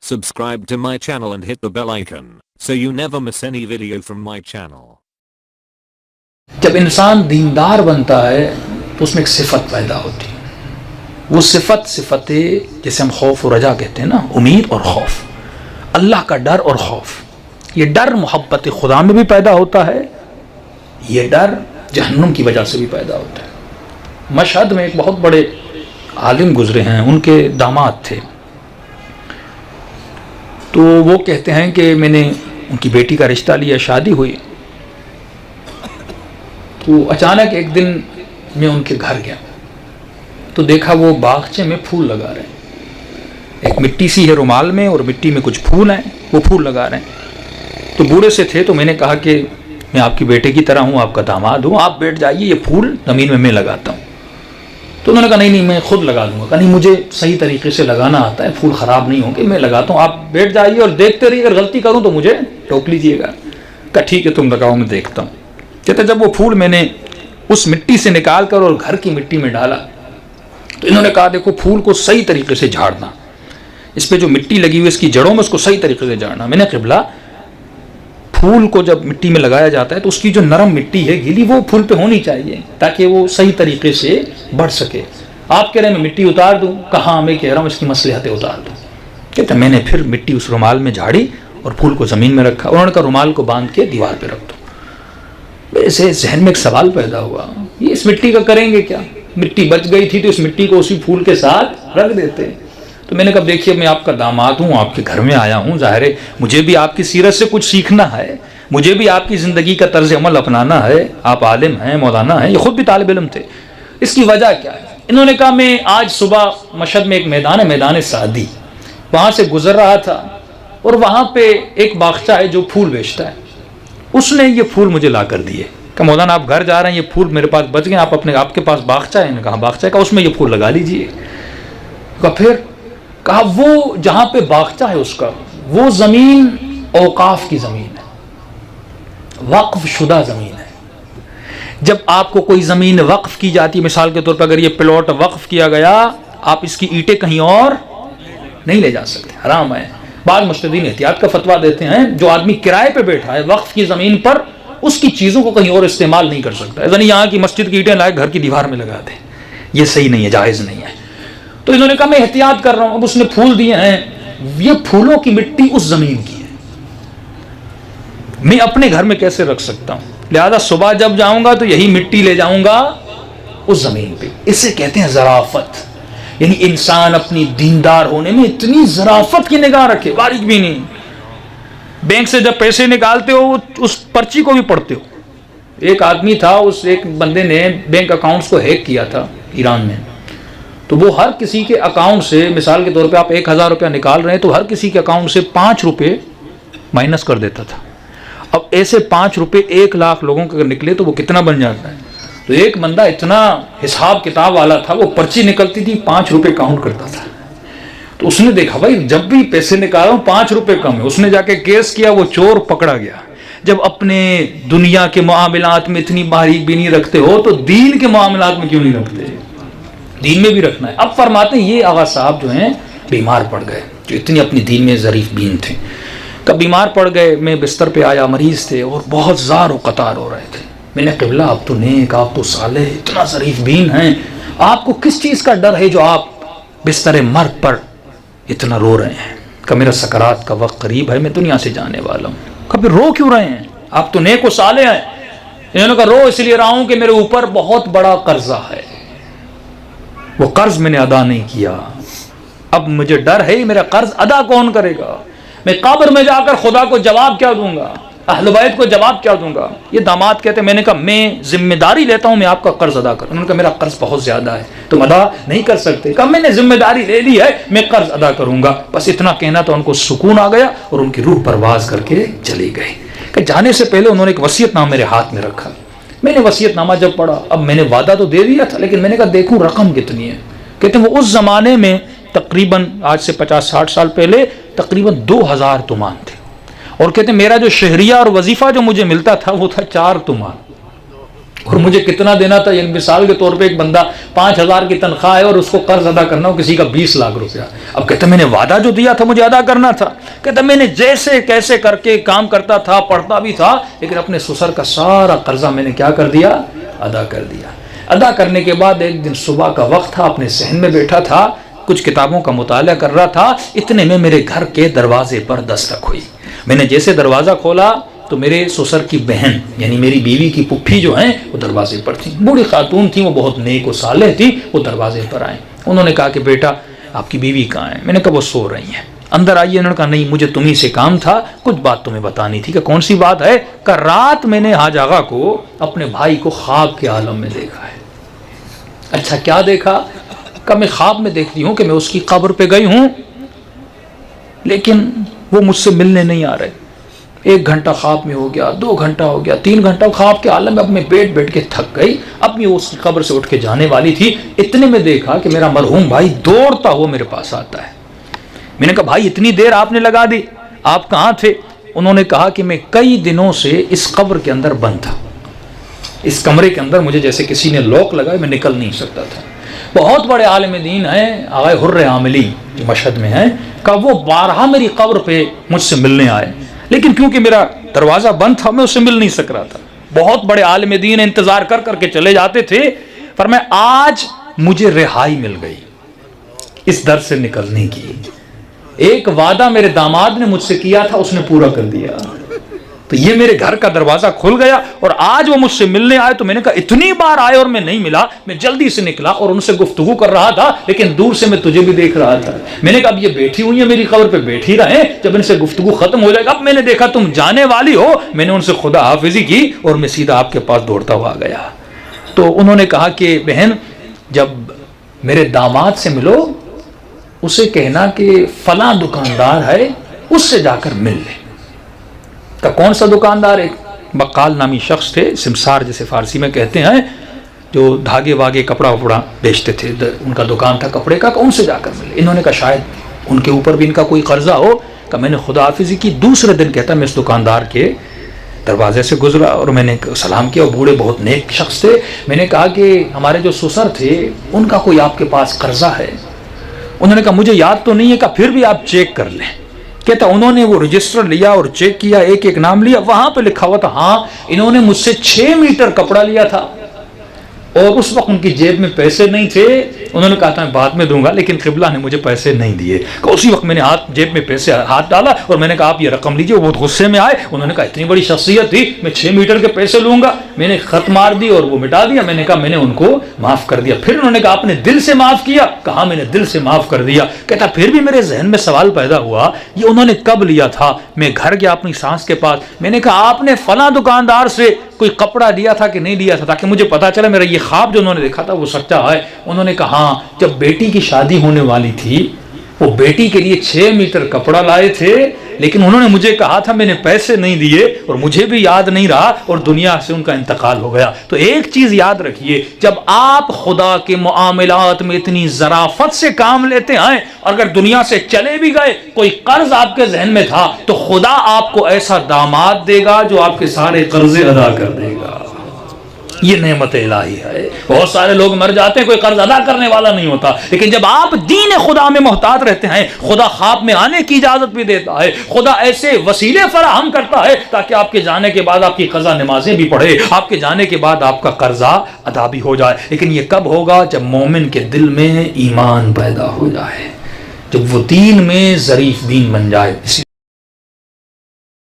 Subscribe to my channel and hit the bell icon so you never miss any video from my channel. जब इंसान दीनदार बनता है तो उसमें एक सिफत पैदा होती है। वो सिफत जैसे हम खौफ और रजा कहते हैं ना, उम्मीद और खौफ, अल्लाह का डर और खौफ। ये डर मोहब्बत खुदा में भी पैदा होता है, ये डर जहन्नुम की वजह से भी पैदा होता है। मशहद में एक बहुत बड़े आलिम गुजरे हैं, उनके दामाद थे, तो वो कहते हैं कि मैंने उनकी बेटी का रिश्ता लिया, शादी हुई, तो अचानक एक दिन मैं उनके घर गया तो देखा वो बागचे में फूल लगा रहे हैं। एक मिट्टी सी है रुमाल में और मिट्टी में कुछ फूल हैं, वो फूल लगा रहे हैं। तो बूढ़े से थे, तो मैंने कहा कि मैं आपकी बेटे की तरह हूँ, आपका दामाद हूँ, आप बैठ जाइए, ये फूल ज़मीन में मैं लगाता हूँ। तो उन्होंने कहा नहीं मैं खुद लगा दूंगा। कहा नहीं, मुझे सही तरीके से लगाना आता है, फूल ख़राब नहीं होंगे, मैं लगाता हूँ, आप बैठ जाइए और देखते रहिए, अगर गलती करूँ तो मुझे टोक लीजिएगा। कहा ठीक है, तुम लगाओ, मैं देखता हूँ। कहते जब वो फूल मैंने उस मिट्टी से निकाल कर और घर की मिट्टी में डाला तो इन्होंने कहा देखो फूल को सही तरीके से झाड़ना, इस पे जो मिट्टी लगी हुई इसकी जड़ों में उसको सही तरीके से झाड़ना। मैंने क़िबला, फूल को जब मिट्टी में लगाया जाता है तो उसकी जो नरम मिट्टी है गीली, वो फूल पे होनी चाहिए ताकि वो सही तरीके से बढ़ सके। आप कह रहे हैं मैं मिट्टी उतार दूं? कहाँ, मैं कह रहा हूँ इसकी मसलहतें उतार दूं। कहते मैंने फिर मिट्टी उस रुमाल में झाड़ी और फूल को ज़मीन में रखा। उन्होंने कहा रुमाल को बांध के दीवार पर रख दो। वैसे जहन में एक सवाल पैदा हुआ, ये इस मिट्टी का करेंगे क्या? मिट्टी बच गई थी तो इस मिट्टी को उसी फूल के साथ रख देते। तो मैंने कहा देखिए मैं आपका दामाद हूँ, आपके घर में आया हूँ, ज़ाहिर है मुझे भी आपकी सीरत से कुछ सीखना है, मुझे भी आपकी ज़िंदगी का तर्ज अमल अपनाना है। आप आलिम हैं, मौलाना हैं, ये खुद भी तालिब इल्म थे। इसकी वजह क्या है? इन्होंने कहा मैं आज सुबह मशहद में एक मैदान है, मैदान सादी, वहाँ से गुजर रहा था और वहाँ पे एक बागचा है जो फूल बेचता है, उसने ये फूल मुझे ला कर दिए। कहा मौलाना आप घर जा रहे हैं, ये फूल मेरे पास बच गए, आप आपके पास बागचा है? कहा बागचा है। कहा उसमें ये फूल लगा लीजिए। कहा फिर? कहा वो जहाँ पे बागचा है उसका वो ज़मीन औकाफ की ज़मीन है, वक्फ शुदा ज़मीन है। जब आपको कोई ज़मीन वक्फ की जाती है, मिसाल के तौर पर अगर ये प्लॉट वक्फ किया गया, आप इसकी ईंटें कहीं और नहीं ले जा सकते, हराम है। बाद मुज्तहिदीन एहतियात का फतवा देते हैं, जो आदमी किराए पे बैठा है वक्फ की ज़मीन पर, उसकी चीज़ों को कहीं और इस्तेमाल नहीं कर सकता। ऐसा नहीं यहाँ की मस्जिद की ईंटें लाए घर की दीवार में लगा दे, ये सही नहीं है, जायज़ नहीं है। तो इन्होंने कहा मैं एहतियात कर रहा हूँ। अब उसने फूल दिए हैं, ये फूलों की मिट्टी उस ज़मीन की है, मैं अपने घर में कैसे रख सकता हूँ? लिहाजा सुबह जब जाऊंगा तो यही मिट्टी ले जाऊंगा उस ज़मीन पे। इसे कहते हैं ज़राफ़त। यानी इंसान अपनी दीनदार होने में इतनी ज़राफ़त की निगाह रखे, बारीक भी नहीं। बैंक से जब पैसे निकालते हो उस पर्ची को भी पढ़ते हो। एक आदमी था, उस एक बंदे ने बैंक अकाउंट्स को हैक किया था ईरान में, तो वो हर किसी के अकाउंट से, मिसाल के तौर पे आप 1000 रुपया निकाल रहे हैं तो हर किसी के अकाउंट से 5 रुपये माइनस कर देता था। अब ऐसे 5 रुपये 1 लाख लोगों के अगर निकले तो वो कितना बन जाता है? तो एक बंदा इतना हिसाब किताब वाला था, वो पर्ची निकलती थी 5 रुपये काउंट करता था। तो उसने देखा भाई जब भी पैसे निकाला हूँ 5 रुपये कम है। उसने जाके केस किया, वो चोर पकड़ा गया। जब अपने दुनिया के मामलात में इतनी बारीक भी नहीं रखते हो तो दीन के मामलात में क्यों नहीं रखते? दीन में भी रखना है। अब फरमाते हैं ये आगा साहब जो हैं बीमार पड़ गए, जो इतनी अपनी दीन में ज़रीफ बीन थे। कब बीमार पड़ गए, मैं बिस्तर पे आया, मरीज़ थे और बहुत ज़ार व कतार हो रहे थे। मैंने क़िबला आप तो नेक, आप तो सालेह, इतना ज़रीफ बीन हैं, आपको किस चीज़ का डर है जो आप बिस्तर मर्ग पर इतना रो रहे हैं? कहा मेरा सकरात का वक्त करीब है, मैं दुनिया से जाने वाला हूँ। कभी रो क्यों रहे हैं? आप तो नेक व सालेह हैं। इन्होंने कहा रो इसलिए रहा हूँ कि मेरे ऊपर बहुत बड़ा कर्जा है, वो कर्ज मैंने अदा नहीं किया, अब मुझे डर है मेरा कर्ज अदा कौन करेगा? मैं कब्र में जाकर खुदा को जवाब क्या दूंगा, अहले बैत को जवाब क्या दूंगा? ये दामाद कहते हैं, मैंने कहा मैं जिम्मेदारी लेता हूं, मैं आपका कर्ज अदा करूं। उन्होंने कहा मेरा कर्ज बहुत ज्यादा है, तुम अदा नहीं कर सकते। कहा मैंने जिम्मेदारी ले ली है, मैं कर्ज अदा करूंगा। बस इतना कहना तो उनको सुकून आ गया और उनकी रूह परवाज करके चली गई। कि जाने से पहले उन्होंने एक वसीयतनामा मेरे हाथ में रखा। मैंने वसीयतनामा जब पढ़ा, अब मैंने वादा तो दे दिया था लेकिन मैंने कहा देखूं रकम कितनी है। कहते हैं वो उस जमाने में तकरीबन आज से 50-60 साल पहले तकरीबन 2000 तुमान थे, और कहते हैं मेरा जो शहरिया और वजीफा जो मुझे मिलता था वो था 4 तुमान। اور مجھے کتنا دینا تھا، یعنی مثال کے طور پہ ایک بندہ 5,000 کی تنخواہ ہے اور اس کو قرض ادا کرنا ہو کسی کا 20 لاکھ روپیہ. اب کہتا میں نے وعدہ جو دیا تھا مجھے ادا کرنا تھا. کہتا میں نے جیسے کیسے کر کے کام کرتا تھا، پڑھتا بھی تھا، لیکن اپنے سسر کا سارا قرضہ میں نے کیا کر دیا؟ ادا کر دیا. ادا کرنے کے بعد ایک دن صبح کا وقت تھا، اپنے صحن میں بیٹھا تھا، کچھ کتابوں کا مطالعہ کر رہا تھا. اتنے میں میرے گھر کے دروازے پر دستک ہوئی. میں نے جیسے دروازہ کھولا تو میرے سسر کی بہن یعنی میری بیوی کی پھپھی جو ہیں وہ دروازے پر تھیں. بوڑھی خاتون تھیں، وہ بہت نیک و صالح تھی. وہ دروازے پر آئیں. انہوں نے کہا کہ بیٹا آپ کی بیوی کہاں ہے؟ میں نے کہا وہ سو رہی ہیں. اندر آئیے. انہوں نے کہا نہیں مجھے تمہیں سے کام تھا، کچھ بات تمہیں بتانی تھی. کہ کون سی بات ہے؟ کہ رات میں نے حاج آغا کو اپنے بھائی کو خواب کے عالم میں دیکھا ہے. اچھا کیا دیکھا؟ کہ میں خواب میں دیکھتی ہوں کہ میں اس کی قبر پہ گئی ہوں لیکن وہ مجھ سے ملنے نہیں آ رہے. 1 گھنٹہ خواب میں ہو گیا، 2 گھنٹہ ہو گیا، 3 گھنٹہ خواب کے عالم میں. اب میں بیٹھ کے تھک گئی. اب میں اس کی قبر سے اٹھ کے جانے والی تھی. اتنے میں دیکھا کہ میرا مرحوم بھائی دوڑتا ہوا میرے پاس آتا ہے. میں نے کہا بھائی اتنی دیر آپ نے لگا دی، آپ کہاں تھے؟ انہوں نے کہا کہ میں کئی دنوں سے اس قبر کے اندر بند تھا. اس کمرے کے اندر مجھے جیسے کسی نے لوک لگایا، میں نکل نہیں سکتا تھا. بہت بڑے عالم دین ہیں آغا حر عاملی جو مشہد میں ہیں، کہ وہ بارہا میری قبر پہ مجھ سے ملنے آئے، لیکن کیونکہ میرا دروازہ بند تھا میں اس سے مل نہیں سک رہا تھا. بہت بڑے عالم دین انتظار کر کے چلے جاتے تھے. پر میں آج مجھے رہائی مل گئی اس در سے نکلنے کی. ایک وعدہ میرے داماد نے مجھ سے کیا تھا، اس نے پورا کر دیا. تو یہ میرے گھر کا دروازہ کھل گیا اور آج وہ مجھ سے ملنے آئے. تو میں نے کہا اتنی بار آئے اور میں نہیں ملا. میں جلدی سے نکلا اور ان سے گفتگو کر رہا تھا، لیکن دور سے میں تجھے بھی دیکھ رہا تھا. میں نے کہا اب یہ بیٹھی ہوئی ہیں میری قبر پہ، بیٹھی رہیں، جب ان سے گفتگو ختم ہو جائے گا. اب میں نے دیکھا تم جانے والی ہو. میں نے ان سے خدا حافظی کی اور میں سیدھا آپ کے پاس دوڑتا ہوا گیا. تو انہوں نے کہا کہ بہن جب میرے داماد سے ملو اسے کہنا کہ فلاں دکاندار ہے، اس سے جا کر مل لے. کہ کون سا دکاندار؟ ایک بقال نامی شخص تھے، سمسار جسے فارسی میں کہتے ہیں، جو دھاگے واگے کپڑا وپڑا بیچتے تھے. ان کا دکان تھا کپڑے کا، کہ ان سے جا کر ملے. انہوں نے کہا شاید ان کے اوپر بھی ان کا کوئی قرضہ ہو. کہ میں نے خدا حافظی کی. دوسرے دن کہتا میں اس دکاندار کے دروازے سے گزرا اور میں نے سلام کیا. اور بوڑھے بہت نیک شخص تھے. میں نے کہا کہ ہمارے جو سسر تھے ان کا کوئی آپ کے پاس قرضہ ہے؟ انہوں نے کہا مجھے یاد تو نہیں ہے. کہ پھر بھی آپ چیک کر لیں. کہتا انہوں نے وہ رجسٹر لیا اور چیک کیا، ایک ایک نام لیا. وہاں پہ لکھا ہوا تھا ہاں انہوں نے مجھ سے 6 میٹر کپڑا لیا تھا اور اس وقت ان کی جیب میں پیسے نہیں تھے. انہوں نے کہا تھا میں بعد میں دوں گا، لیکن قبلہ نے مجھے پیسے نہیں دیے. کہ اسی وقت میں نے جیب میں پیسے ہاتھ ڈالا اور میں نے کہا آپ یہ رقم لیجیے. وہ بہت غصے میں آئے. انہوں نے کہا اتنی بڑی شخصیت تھی، میں 6 میٹر کے پیسے لوں گا؟ میں نے خط مار دی اور وہ مٹا دیا. میں نے کہا میں نے ان کو معاف کر دیا. پھر انہوں نے کہا آپ نے دل سے معاف کیا؟ کہا میں نے دل سے معاف کر دیا. کہتا پھر بھی میرے ذہن میں سوال پیدا ہوا یہ انہوں نے کب لیا تھا؟ میں گھر گیا اپنی سانس کے پاس. میں نے کہا آپ نے فلاں دکاندار سے کوئی کپڑا لیا تھا کہ نہیں لیا تھا، تاکہ مجھے پتا چلے میرا یہ خواب جو انہوں نے دیکھا تھا وہ سچا ہے. انہوں نے کہا ہاں جب بیٹی کی شادی ہونے والی تھی وہ بیٹی کے لیے 6 میٹر کپڑا لائے تھے، لیکن انہوں نے مجھے کہا تھا میں نے پیسے نہیں دیے اور مجھے بھی یاد نہیں رہا اور دنیا سے ان کا انتقال ہو گیا. تو ایک چیز یاد رکھیے، جب آپ خدا کے معاملات میں اتنی ظرافت سے کام لیتے ہیں اور اگر دنیا سے چلے بھی گئے، کوئی قرض آپ کے ذہن میں تھا، تو خدا آپ کو ایسا داماد دے گا جو آپ کے سارے قرضے ادا کر دے گا. یہ نعمت الہی ہے. بہت سارے لوگ مر جاتے ہیں، کوئی قرض ادا کرنے والا نہیں ہوتا، لیکن جب آپ دین خدا میں محتاط رہتے ہیں، خدا خواب میں آنے کی اجازت بھی دیتا ہے. خدا ایسے وسیلے فراہم کرتا ہے تاکہ آپ کے جانے کے بعد آپ کی قضا نمازیں بھی پڑھے، آپ کے جانے کے بعد آپ کا قرضہ ادا بھی ہو جائے. لیکن یہ کب ہوگا؟ جب مومن کے دل میں ایمان پیدا ہو جائے، جب وہ دین میں ظریف دین بن جائے.